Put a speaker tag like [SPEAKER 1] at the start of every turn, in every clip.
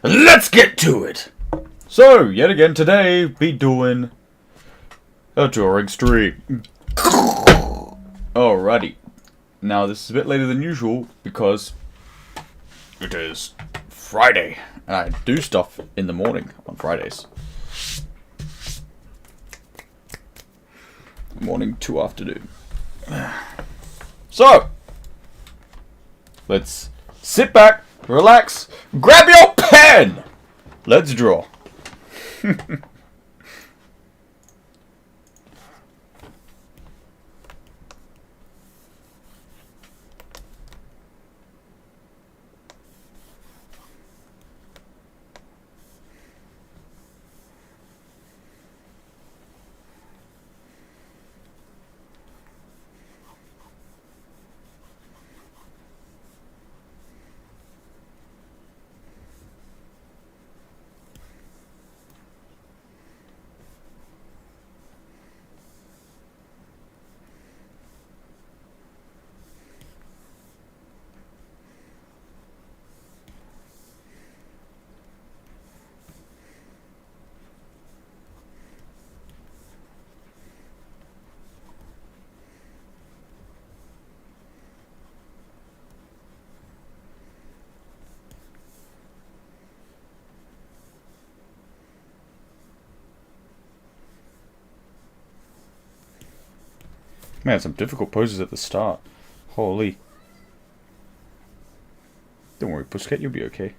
[SPEAKER 1] let's get to it! So, yet again today, be doing a drawing stream. Alrighty. Now, this is a bit later than usual because it is Friday, and I do stuff in the morning on Fridays. Morning to afternoon. So, let's sit back, relax, grab your pen! Let's draw. Man, some difficult poses at the start. Holy. Don't worry, Pussycat, you'll be okay.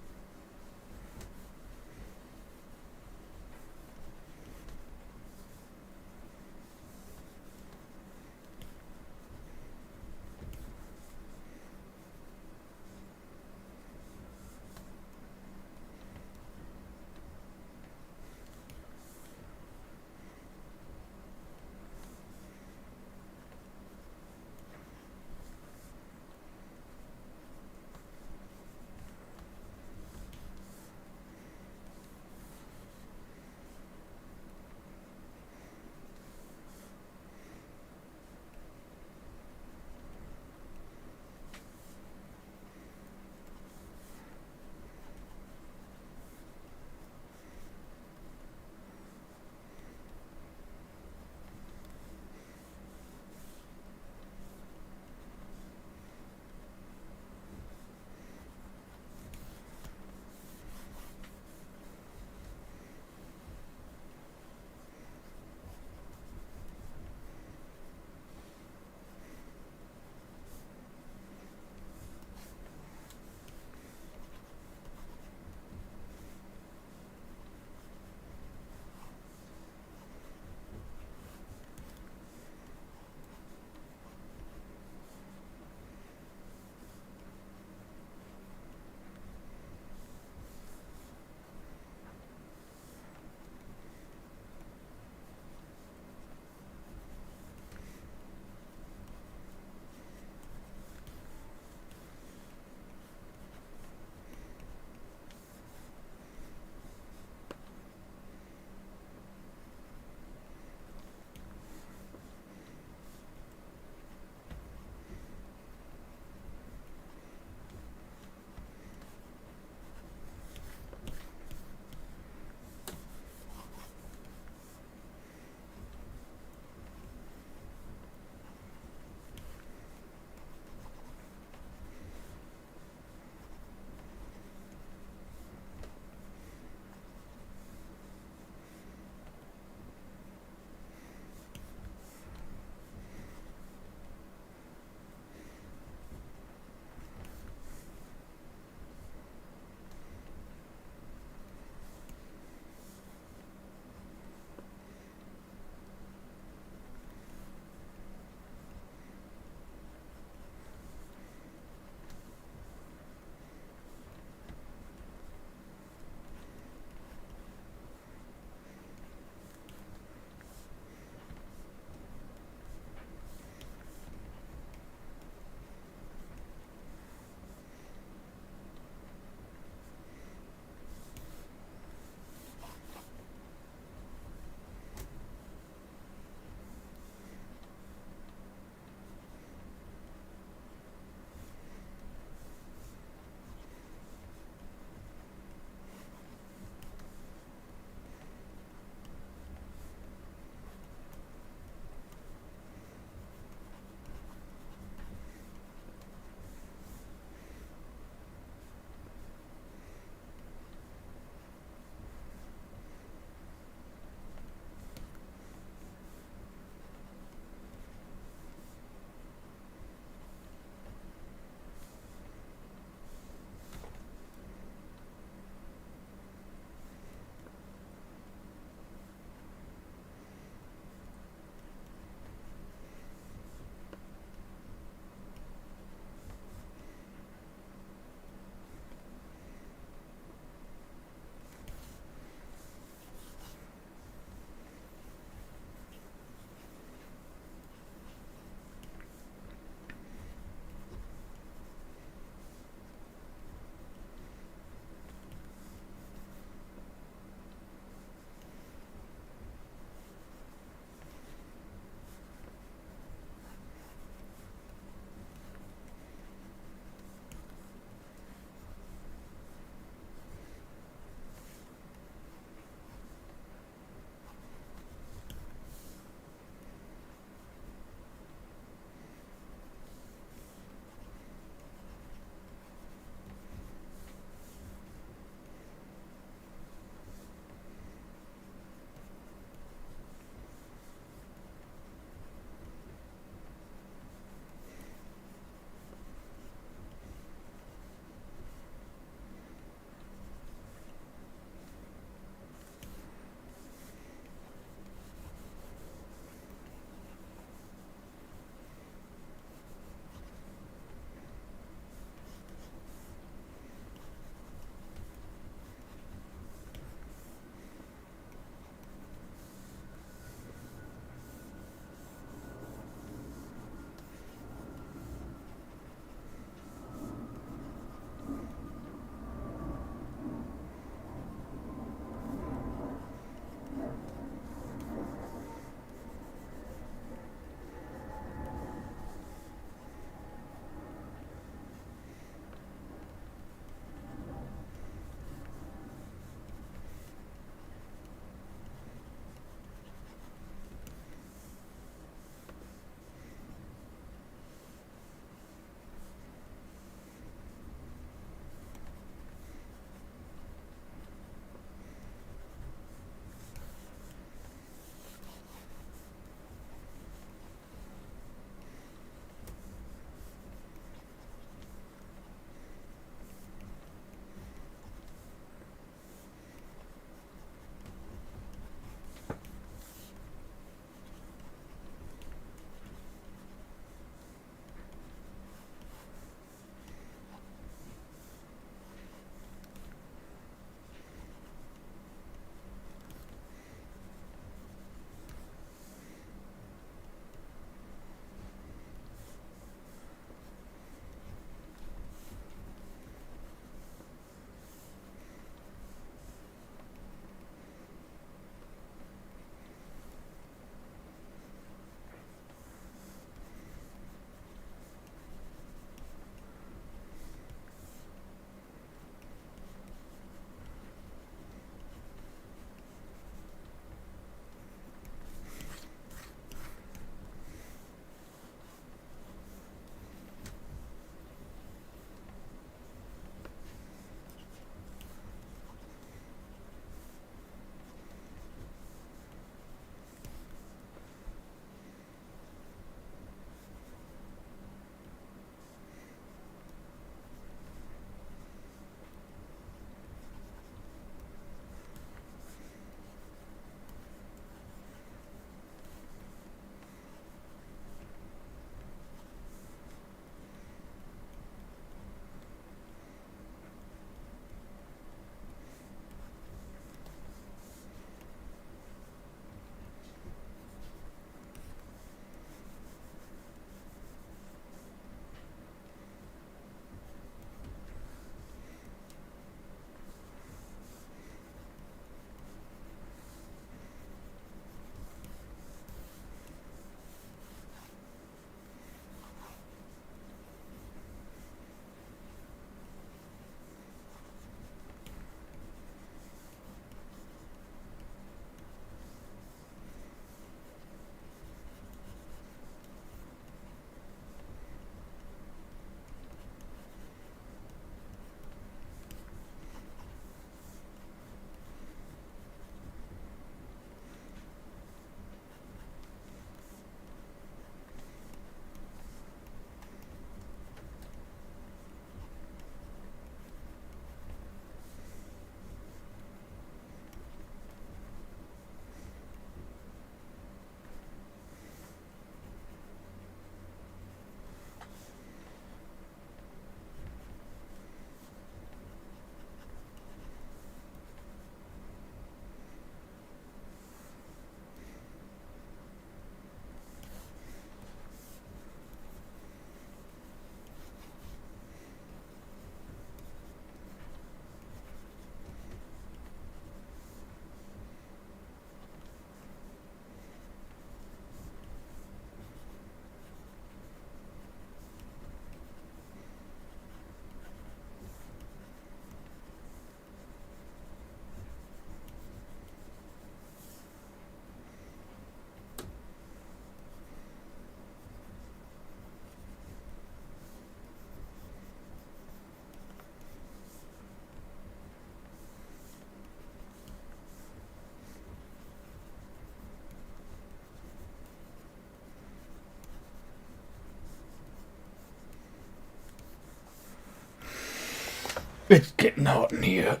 [SPEAKER 1] It's getting hot in here.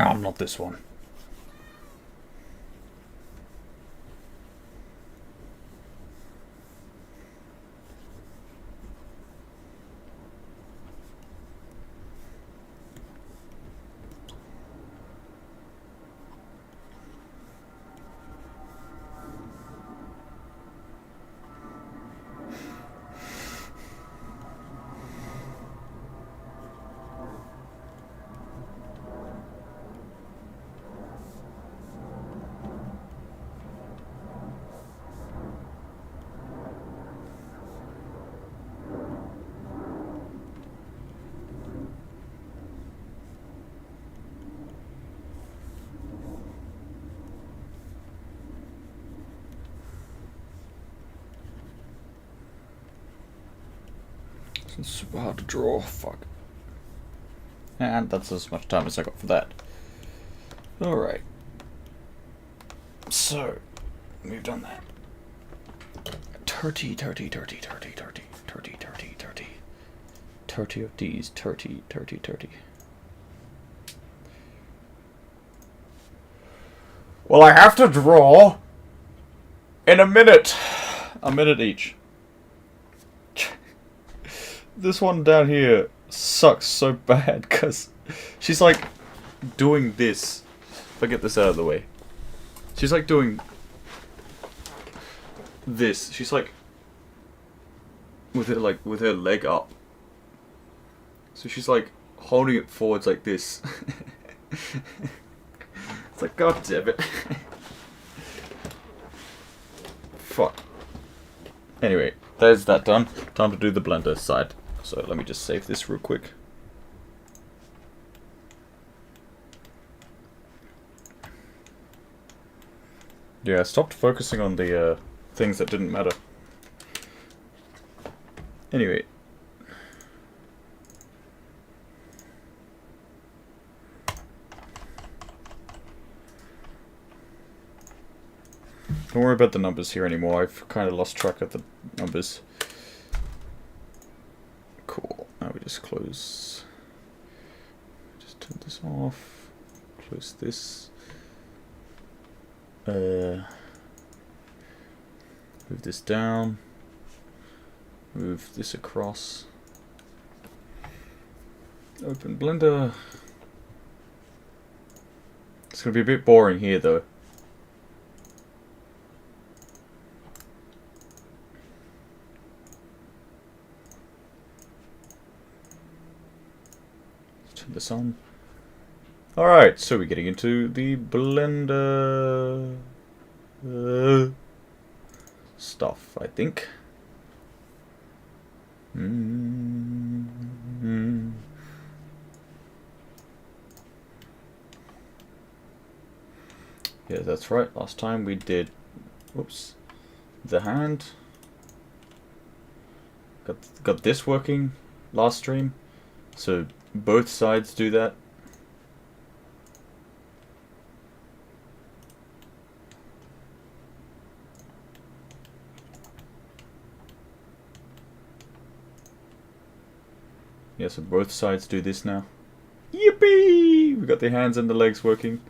[SPEAKER 1] Oh, not this one. It's super hard to draw. Fuck. And that's as much time as I got for that. Alright. So, we've done that. 30 of these. 30. Well, I have to draw in a minute. A minute each. This one down here sucks so bad because she's like doing this. If I get this out of the way. She's like doing this. She's like with her leg up. So she's like holding it forwards like this. It's like, god damn it. Fuck. Anyway, there's that done. Time to do the blender side. So let me just save this real quick. Yeah, I stopped focusing on the things that didn't matter. Anyway. Don't worry about the numbers here anymore. I've kind of lost track of the numbers. Cool. Now we just close. Just turn this off. Close this. Move this down. Move this across. Open Blender. It's going to be a bit boring here though. Turn this on. Alright, so we're getting into the Blender stuff, I think. Yeah, that's right. Last time we did, whoops, the hand. Got this working last stream, so both sides do that. Yeah, so both sides do this now. Yippee! We got the hands and the legs working.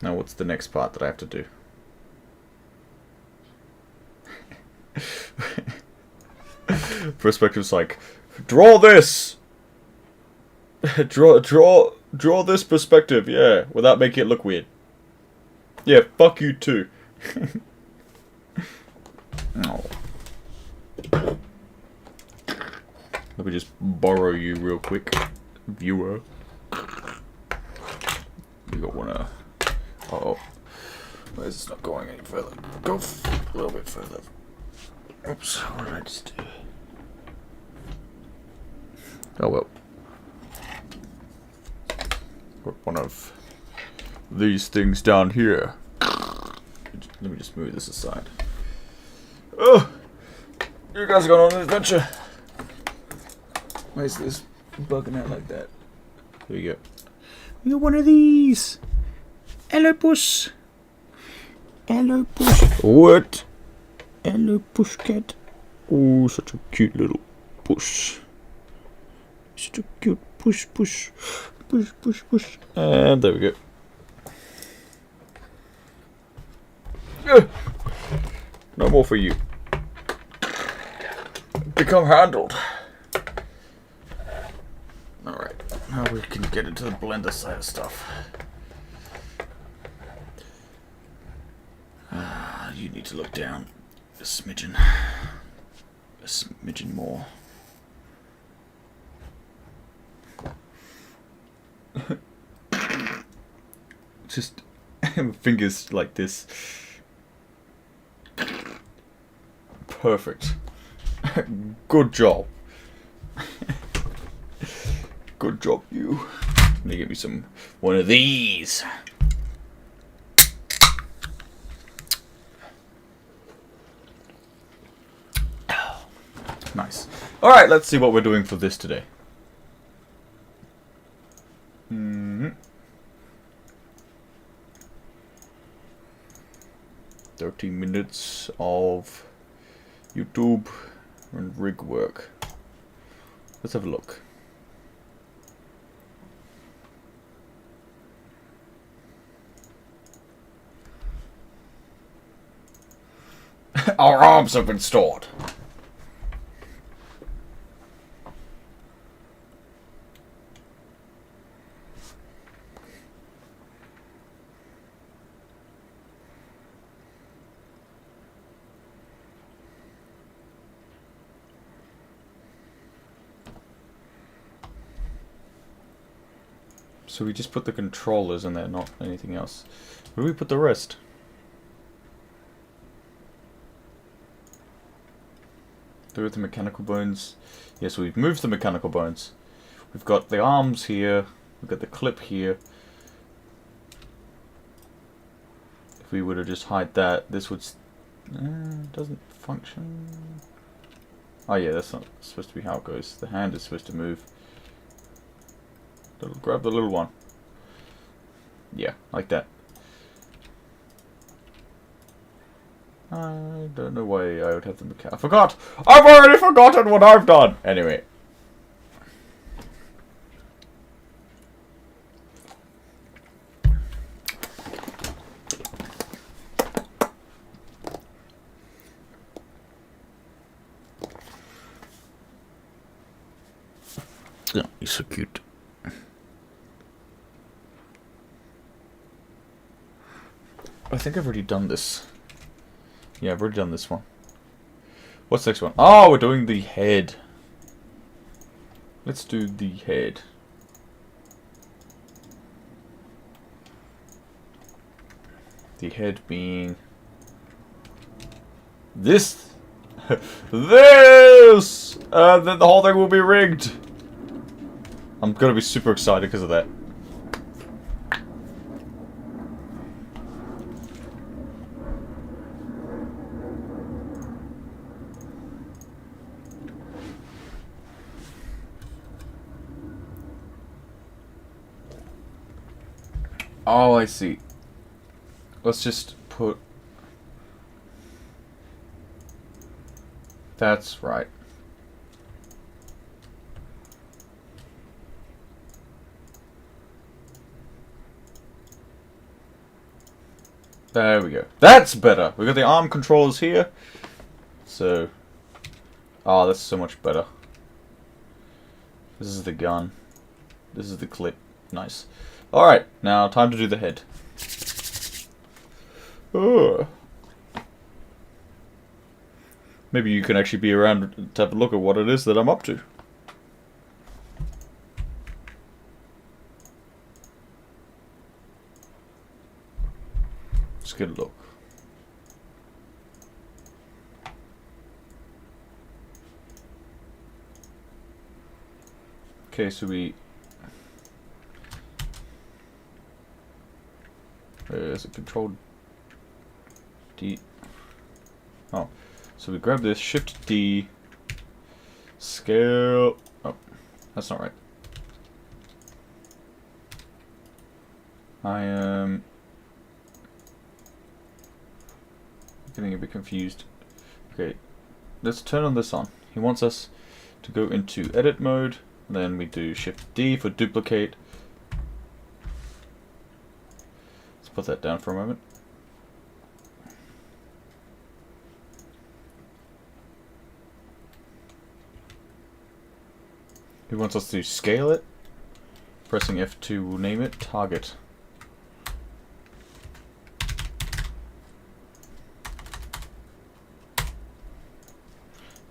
[SPEAKER 1] Now what's the next part that I have to do? Perspective's like, draw this! draw this perspective, yeah, without making it look weird. Yeah, fuck you too. Oh. Let me just borrow you real quick, viewer. We got one. Uh oh. Why is this not going any further? Go a little bit further. Oops. What did I just do? Oh well. Put one of these things down here. Let me just move this aside. Oh, you guys are going on an adventure. Why is this bugging out like that? There you go. We got one of these. Hello, puss. Hello, puss. What? Hello, push cat. Oh, such a cute little puss. Such a cute push, push, push, push, push. And there we go. No more for you. Become handled. Alright, now we can get into the blender side of stuff. You need to look down a smidgen. A smidgen more. Just fingers like this. Perfect. Good job. Good job, you. Let me get me one of these. Nice. Alright, let's see what we're doing for this today. 30 minutes of YouTube and rig work. Let's have a look. Our arms have been stored. So we just put the controllers in there, not anything else. Where do we put the rest? There are the mechanical bones. Yeah, so we've moved the mechanical bones. We've got the arms here. We've got the clip here. If we were to just hide that, this would... doesn't function. Oh yeah, that's not supposed to be how it goes. The hand is supposed to move. Grab the little one. Yeah, like that. I don't know why I would have the mechanical... I forgot! I've already forgotten what I've done! Anyway. Yeah, he's so cute. I think I've already done this. Yeah, I've already done this one. What's the next one? Oh, we're doing the head. Let's do the head. The head being... this! This! Then the whole thing will be rigged! I'm gonna be super excited because of that. Oh, I see. Let's just put... That's right. There we go. That's better! We got the arm controls here. So... oh, that's so much better. This is the gun. This is the clip. Nice. Alright, now time to do the head. Ugh. Maybe you can actually be around to have a look at what it is that I'm up to. Let's get a look. Okay, so we... There's a control D. Oh, so we grab this, Shift D, scale. Oh, that's not right. I am getting a bit confused. Okay, let's turn on this on. He wants us to go into edit mode, And then we do Shift D for duplicate. Let's put that down for a moment. He wants us to scale it. Pressing F2 will name it target.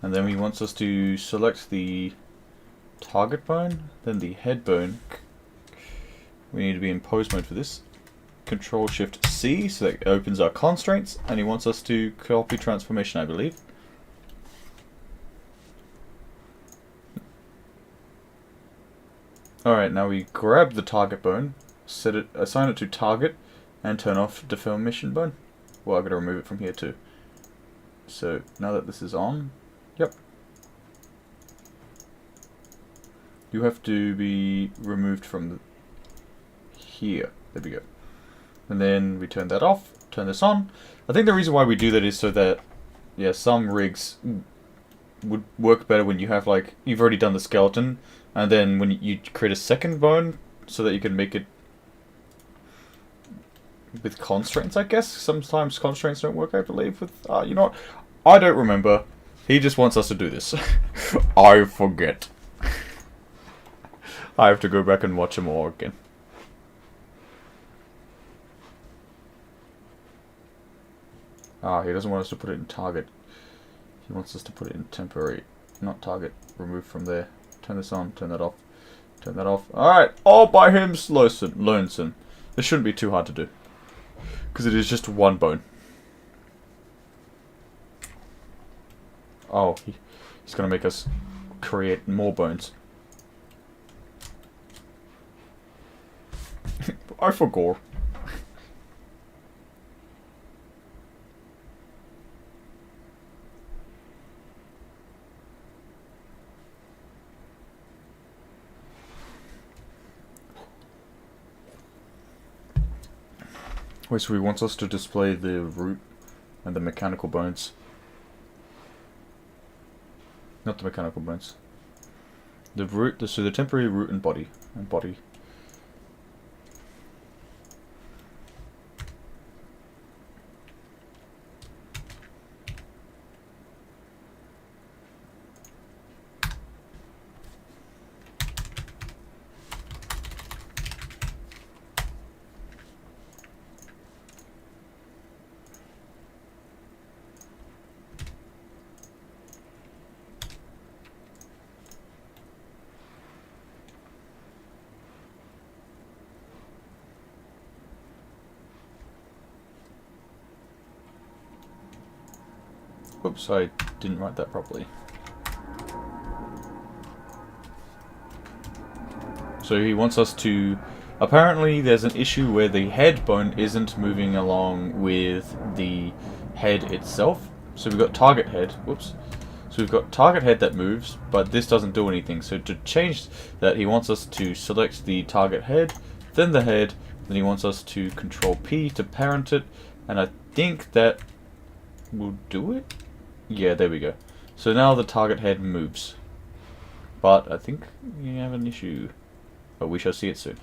[SPEAKER 1] And then he wants us to select the target bone, then the head bone. We need to be in pose mode for this. Control Shift C so that it opens our constraints, and he wants us to copy transformation, I believe. Alright, now we grab the target bone, assign it to target, and turn off deformation bone. Well, I've got to remove it from here too. So now that this is on, yep. You have to be removed from here. There we go. And then we turn that off, turn this on. I think the reason why we do that is so that, yeah, some rigs would work better when you have, like, you've already done the skeleton, and then when you create a second bone so that you can make it with constraints, I guess. Sometimes constraints don't work, I believe, with, you know what? I don't remember. He just wants us to do this. I forget. I have to go back and watch them all again. He doesn't want us to put it in target. He wants us to put it in temporary, not target. Remove from there. Turn this on, turn that off, turn that off. Alright, all by him lonesome. This shouldn't be too hard to do, because it is just one bone. Oh, he's going to make us create more bones. I forgot. Wait, so he wants us to display the root and the mechanical bones. Not the mechanical bones. The root, so the temporary root and body. Oops, I didn't write that properly. So he wants us to... Apparently there's an issue where the head bone isn't moving along with the head itself. So we've got target head. Whoops. So we've got target head that moves, but this doesn't do anything. So to change that, he wants us to select the target head, then the head, then he wants us to Control P to parent it, and I think that will do it? Yeah, there we go. So now the target head moves. But I think we have an issue. But we shall see it soon.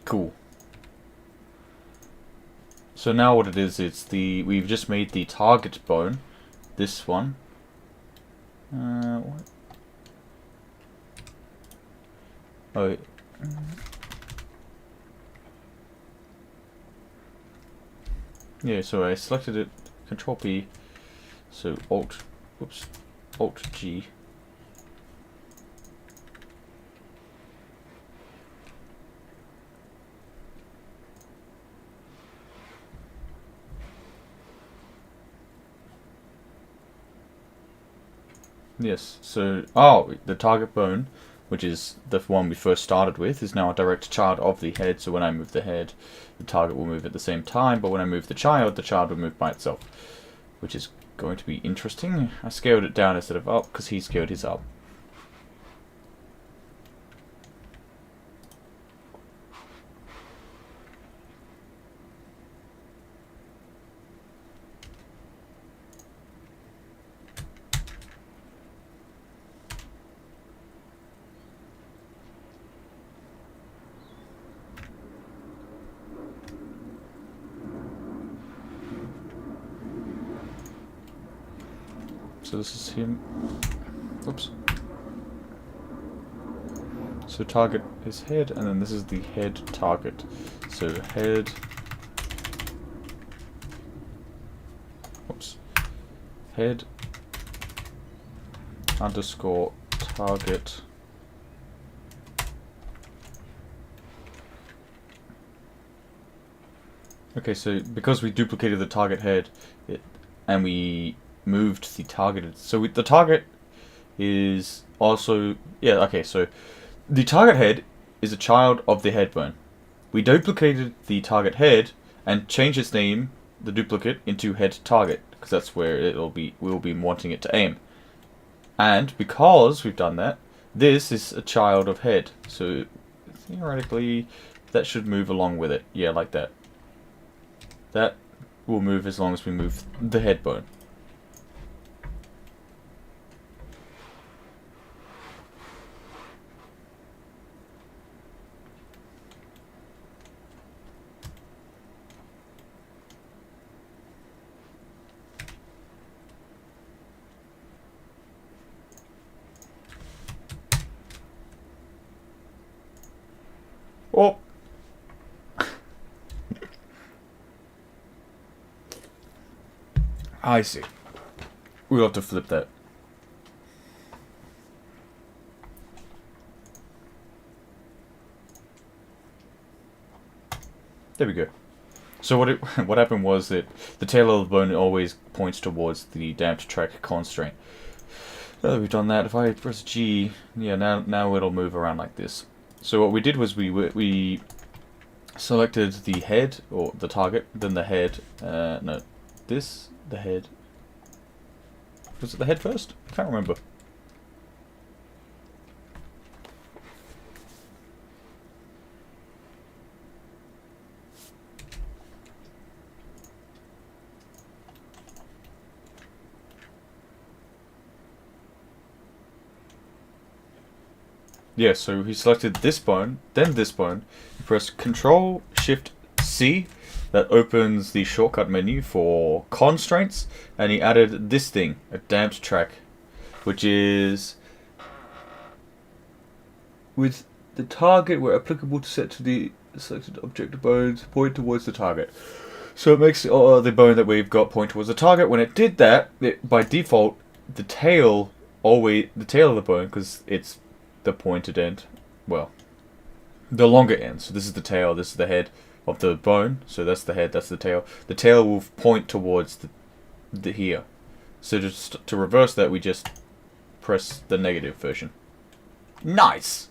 [SPEAKER 1] Cool. So now what it is, it's the... We've just made the target bone. This one. What? Oh. Yeah, so I selected it, Control P, so Alt G. Yes, so, the target bone, which is the one we first started with, is now a direct child of the head, so when I move the head, the target will move at the same time, but when I move the child will move by itself, which is going to be interesting. I scaled it down instead of up, because he scaled his up. So this is him. Oops. So target is head, and then this is the head target. So head. Oops. Head underscore target. Okay, so because we duplicated the target head, and we moved the targeted, so the target is also, yeah, okay, so the target head is a child of the head bone. We duplicated the target head and changed its name, the duplicate, into head target, because that's where we'll be wanting it to aim. And because we've done that, this is a child of head, so theoretically that should move along with it. Yeah, like that. That will move as long as we move the head bone. Oh! I see. We'll have to flip that. There we go. So what happened was that the tail of the bone always points towards the damped track constraint. Now that we've done that, if I press G, yeah, now it'll move around like this. So what we did was we selected the head, or the target, then the head, no, this, the head. Was it the head first? I can't remember. Yeah, so he selected this bone, then this bone. You press Control Shift C, that opens the shortcut menu for constraints, and he added this thing, a damped track, which is with the target where applicable to set to the selected object bones point towards the target. So it makes the bone that we've got point towards the target. When it did that, by default, the tail of the bone, because it's the pointed end, well, the longer end. So this is the tail, this is the head of the bone. So that's the head, that's the tail. The tail will point towards the here. So just to reverse that, we just press the negative version. Nice.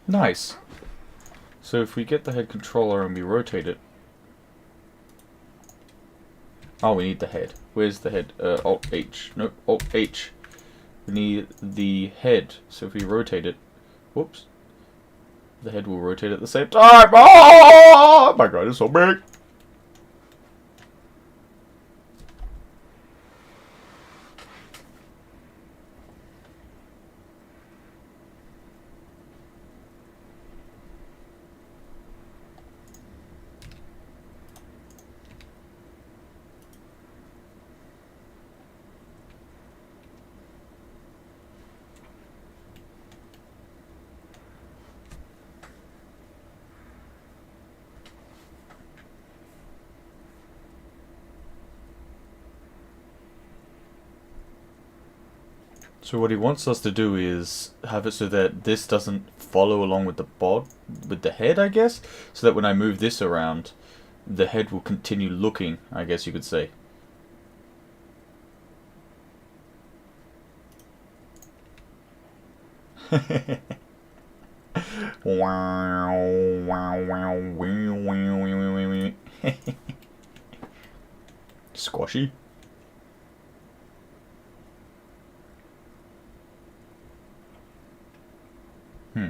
[SPEAKER 1] Nice. So if we get the head controller and we rotate it... Oh, we need the head. Where's the head? Alt-H. Nope, Alt-H. We need the head. So if we rotate it... Whoops. The head will rotate at the same time. Oh my god, it's so big! So what he wants us to do is have it so that this doesn't follow along with the head, I guess, so that when I move this around, the head will continue looking, I guess you could say. Wow, wow, wow, wow. Squashy. Hmm.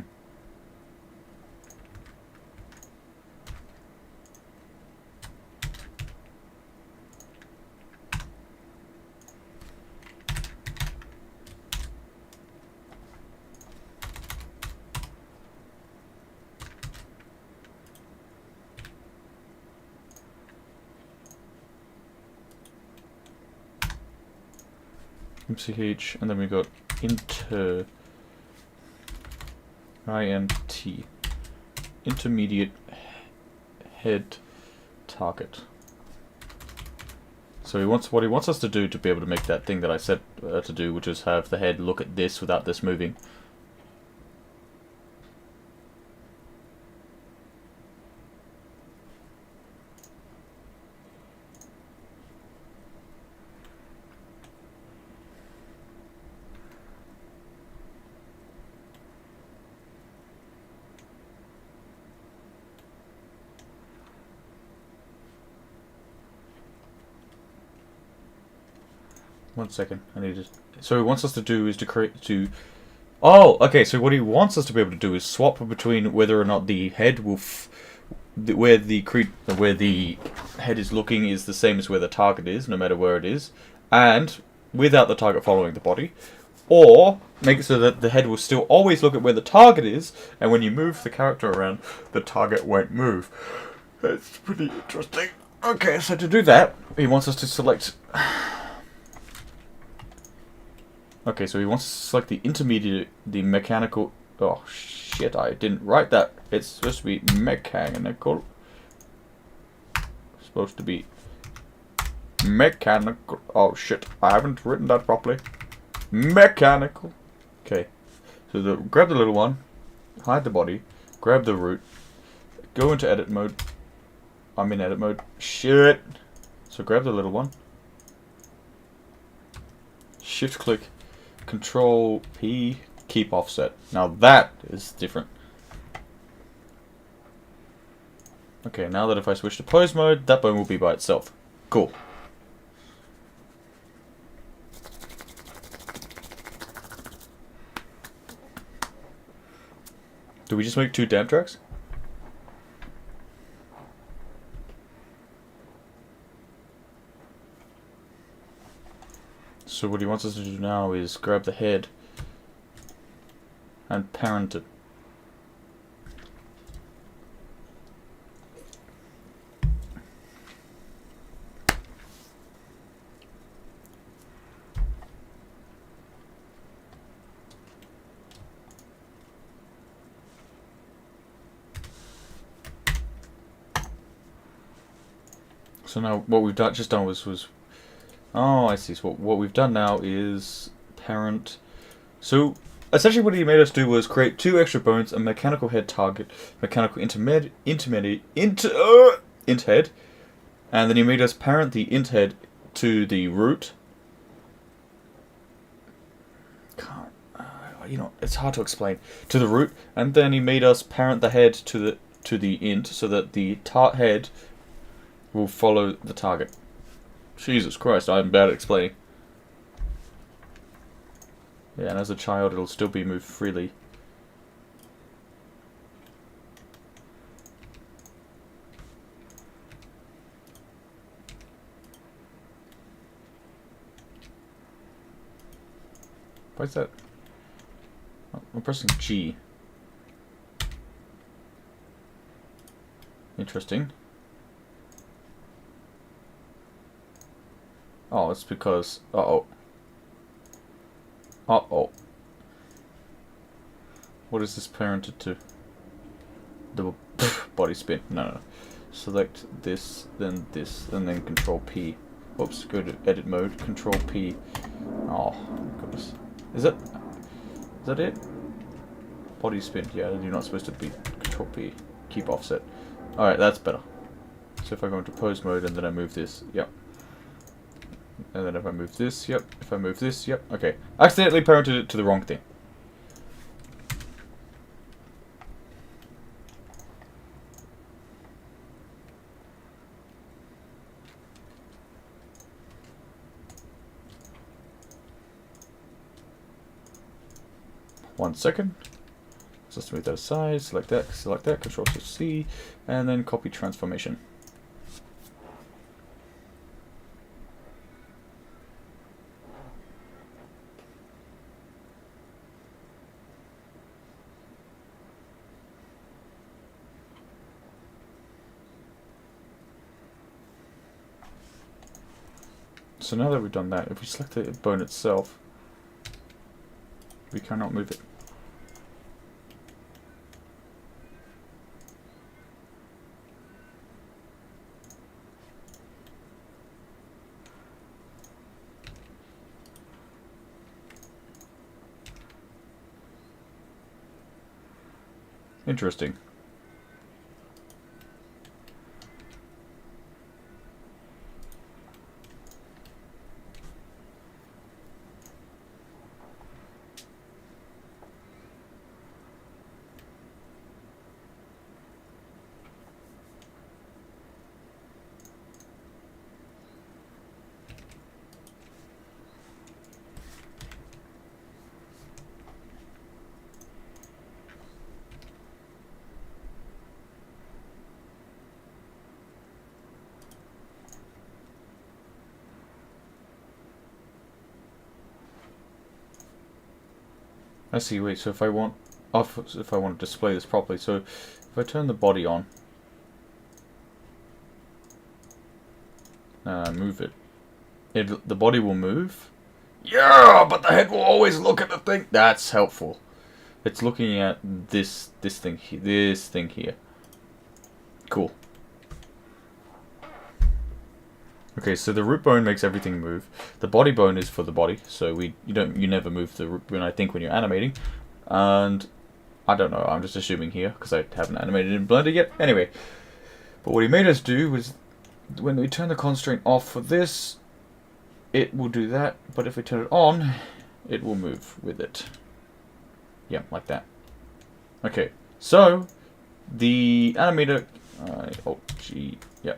[SPEAKER 1] MCH, and then we got inter INT, intermediate head target. So what he wants us to do to be able to make that thing that I said to do, which is have the head look at this without this moving. One second, I need to. So he wants us to do is to create to. Oh, okay. So what he wants us to be able to do is swap between whether or not the head will, where the head is looking is the same as where the target is, no matter where it is, and without the target following the body, or make it so that the head will still always look at where the target is, and when you move the character around, the target won't move. That's pretty interesting. Okay, so to do that, he wants us to select. Okay, so he wants to select the intermediate, the mechanical. Oh shit! I didn't write that. It's supposed to be mechanical. Supposed to be mechanical. Oh shit! I haven't written that properly. Mechanical. Okay, so grab the little one, hide the body, grab the root, go into edit mode. I'm in edit mode. Shit. So grab the little one. Shift click. Control P, keep offset. Now that is different. Okay, now that if I switch to pose mode, that bone will be by itself. Cool. Do we just make 2 damn tracks? So what he wants us to do now is grab the head and parent it. So now what we've just done was oh, I see. So what we've done now is parent. So essentially what he made us do was create 2 extra bones, a mechanical head target, mechanical int head, and then he made us parent the int head to the root. You know, it's hard to explain. To the root, and then he made us parent the head to the int, so that the head will follow the target. Jesus Christ, I'm bad at explaining. Yeah, and as a child, it'll still be moved freely. Why is that? Oh, I'm pressing G. Interesting. Oh, it's because... Uh-oh. Uh-oh. What is this parented to? Double body spin. No. Select this, and then Control P. Oops, go to edit mode, Control P. Oh, goodness. Is that it? Body spin. Yeah, you're not supposed to be Control P. Keep offset. Alright, that's better. So if I go into pose mode and then I move this, yep. And then if I move this, yep. If I move this, yep. Okay. Accidentally parented it to the wrong thing. 1 second. So let's move that aside, select that, Control Shift C, and then copy transformation. So now that we've done that, if we select the bone itself, we cannot move it. Interesting. I see. Wait. So if I want to display this properly, so if I turn the body on, move it, the body will move. Yeah, but the head will always look at the thing. That's helpful. It's looking at this thing here. Cool. Okay, so the root bone makes everything move. The body bone is for the body, so you never move the root bone, I think, when you're animating. And I don't know, I'm just assuming here because I haven't animated in Blender yet. Anyway, but what he made us do was when we turn the constraint off for this, it will do that, but if we turn it on, it will move with it. Yeah, like that. Okay, so the animator,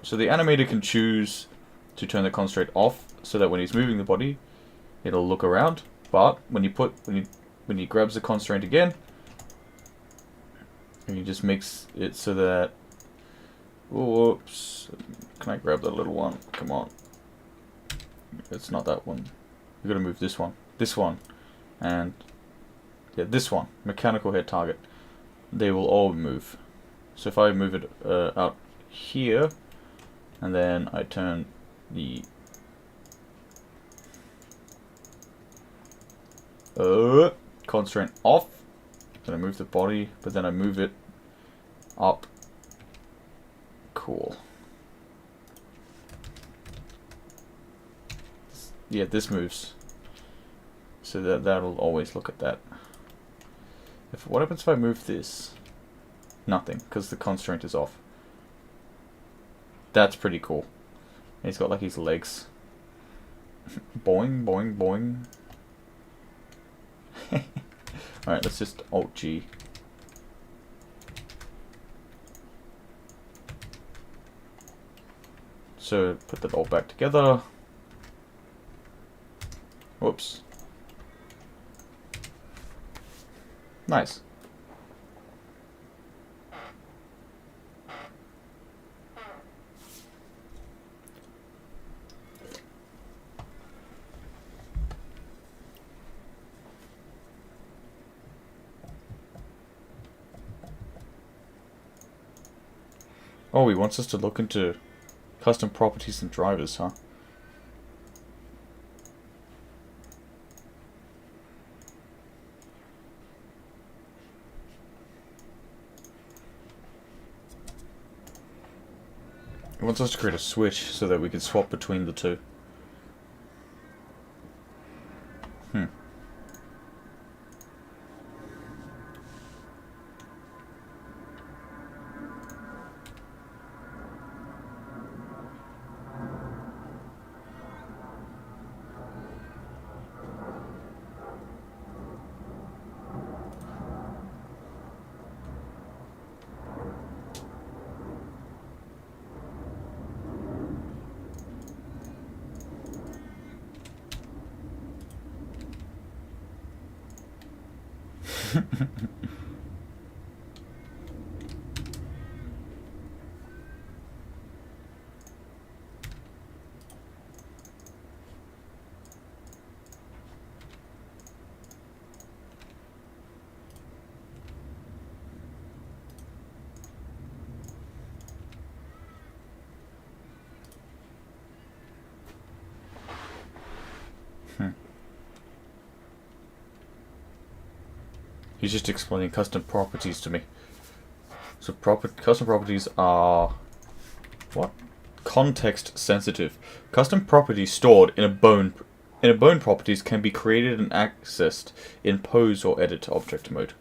[SPEAKER 1] so the animator can choose to turn the constraint off so that when he's moving the body, it'll look around. But when he grabs the constraint again, and he just makes it so that, whoops, can I grab that little one? Come on, it's not that one. You gotta move this one, and yeah, this one, mechanical head target. They will all move. So if I move it out here, and then I turn the constraint off, then I move the body, but then I move it up. Cool. Yeah, this moves, so that'll always look at that. What happens if I move this? Nothing, because the constraint is off. That's pretty cool. He's got like his legs. Boing, boing, boing. Alright, let's just Alt G. So put that all back together. Whoops. Nice. Oh, he wants us to look into custom properties and drivers, huh? He wants us to create a switch so that we can swap between the two. He's just explaining custom properties to me. So custom properties are... what? Context sensitive. Custom properties stored in a bone properties can be created and accessed in pose or edit object mode.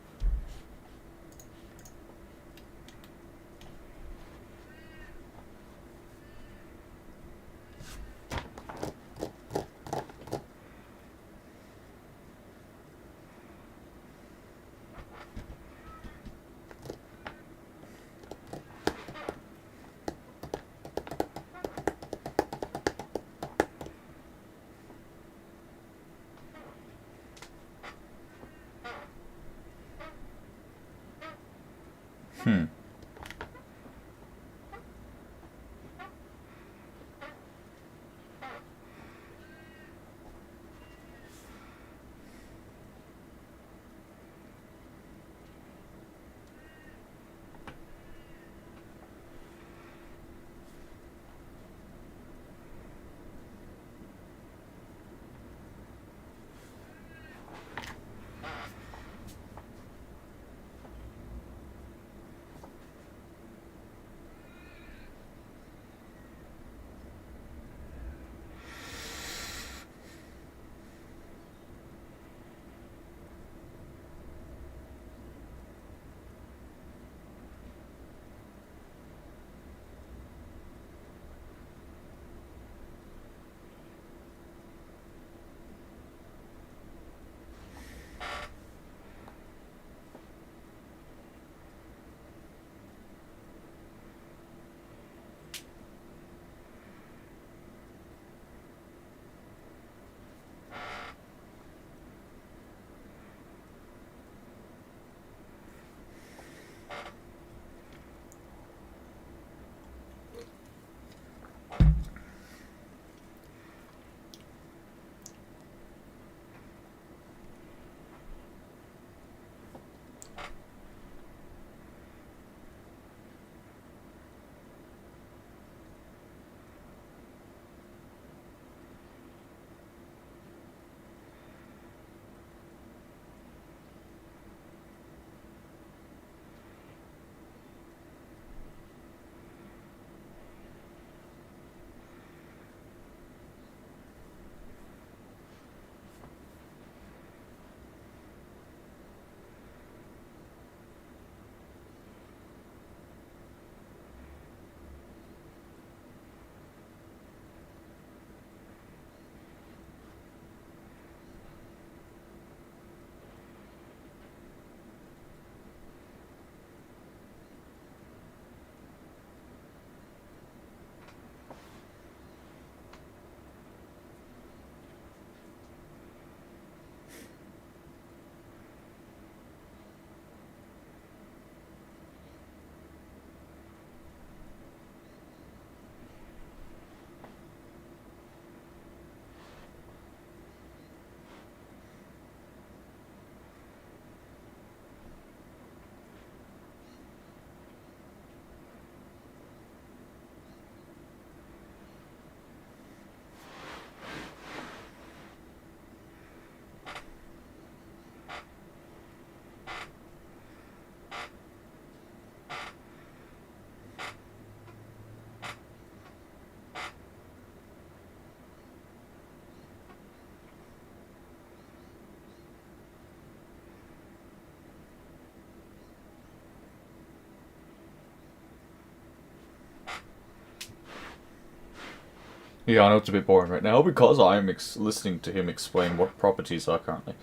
[SPEAKER 1] Yeah, I know it's a bit boring right now because I'm listening to him explain what properties are currently.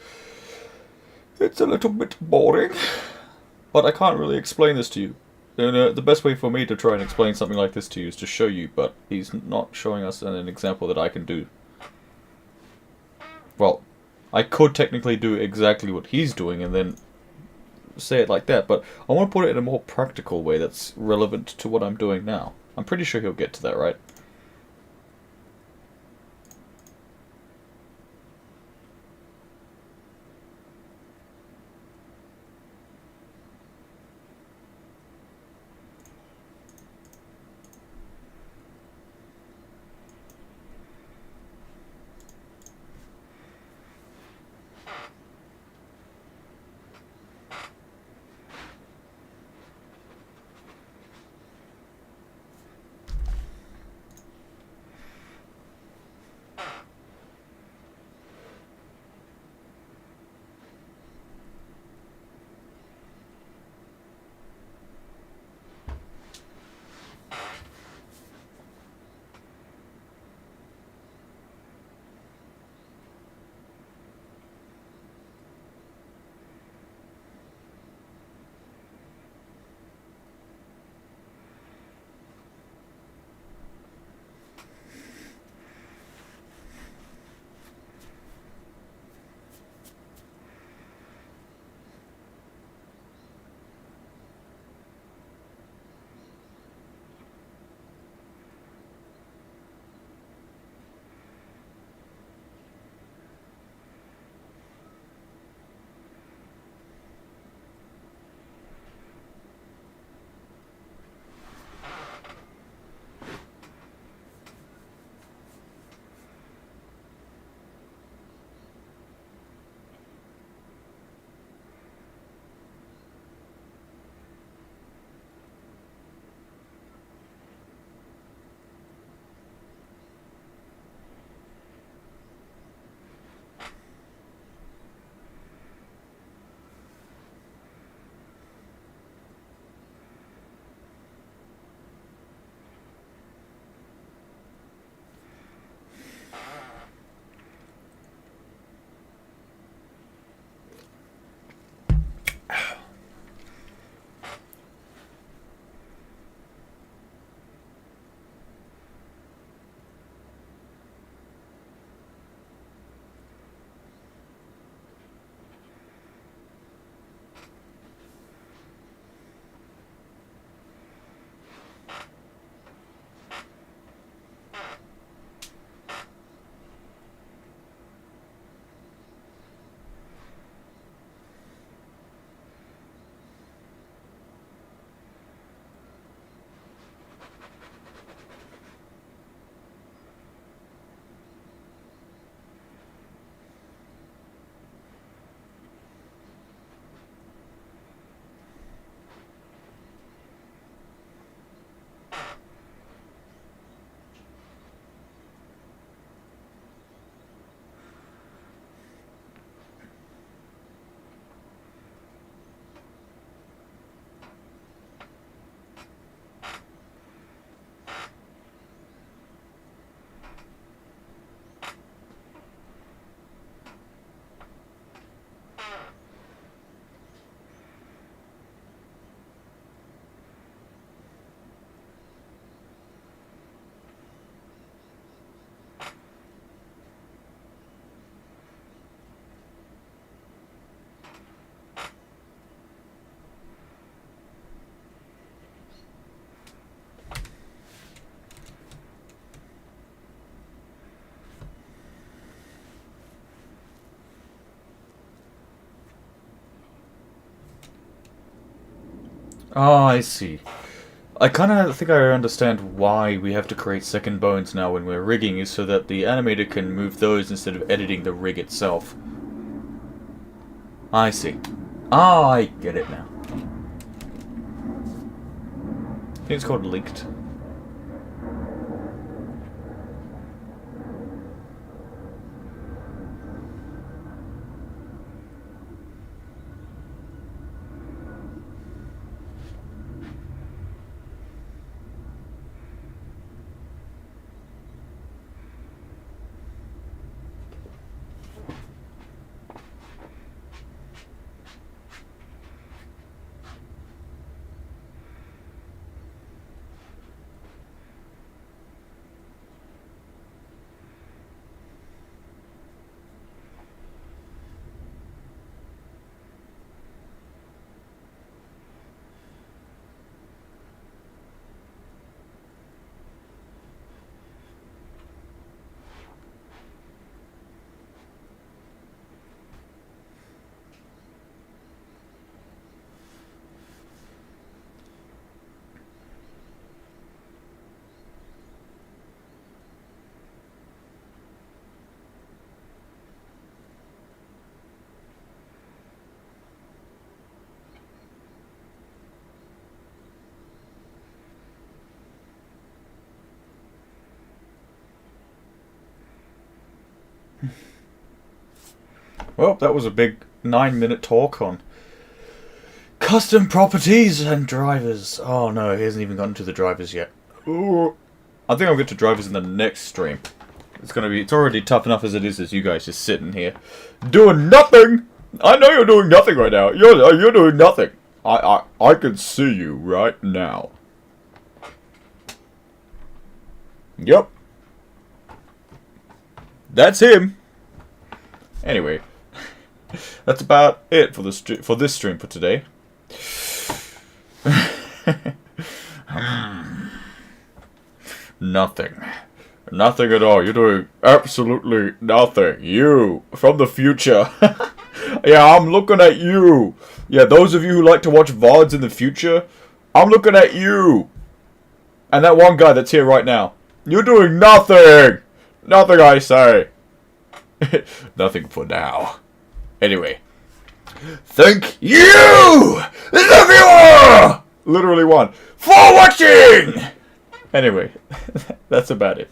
[SPEAKER 1] It's a little bit boring, but I can't really explain this to you. And, the best way for me to try and explain something like this to you is to show you, but he's not showing us an example that I can do. Well, I could technically do exactly what he's doing and then say it like that, but I want to put it in a more practical way that's relevant to what I'm doing now. I'm pretty sure he'll get to that, right? Oh, I see. I kind of think I understand why we have to create second bones now when we're rigging, is so that the animator can move those instead of editing the rig itself. I see. Oh, I get it now. I think it's called linked. Well, that was a big 9-minute talk on custom properties and drivers. Oh no, he hasn't even gotten to the drivers yet. Ooh. I think I'll get to drivers in the next stream. It's already tough enough as it is, as you guys just sitting here doing nothing. I know you're doing nothing right now. You're doing nothing. I can see you right now. Yep. That's him. Anyway, that's about it for this stream for today. Nothing. Nothing at all. You're doing absolutely nothing. You, from the future. Yeah, I'm looking at you. Yeah, those of you who like to watch VODs in the future, I'm looking at you. And that one guy that's here right now. You're doing nothing. Nothing, I say. Nothing for now. Anyway. Thank you, the viewer! Literally one. For watching! Anyway, that's about it.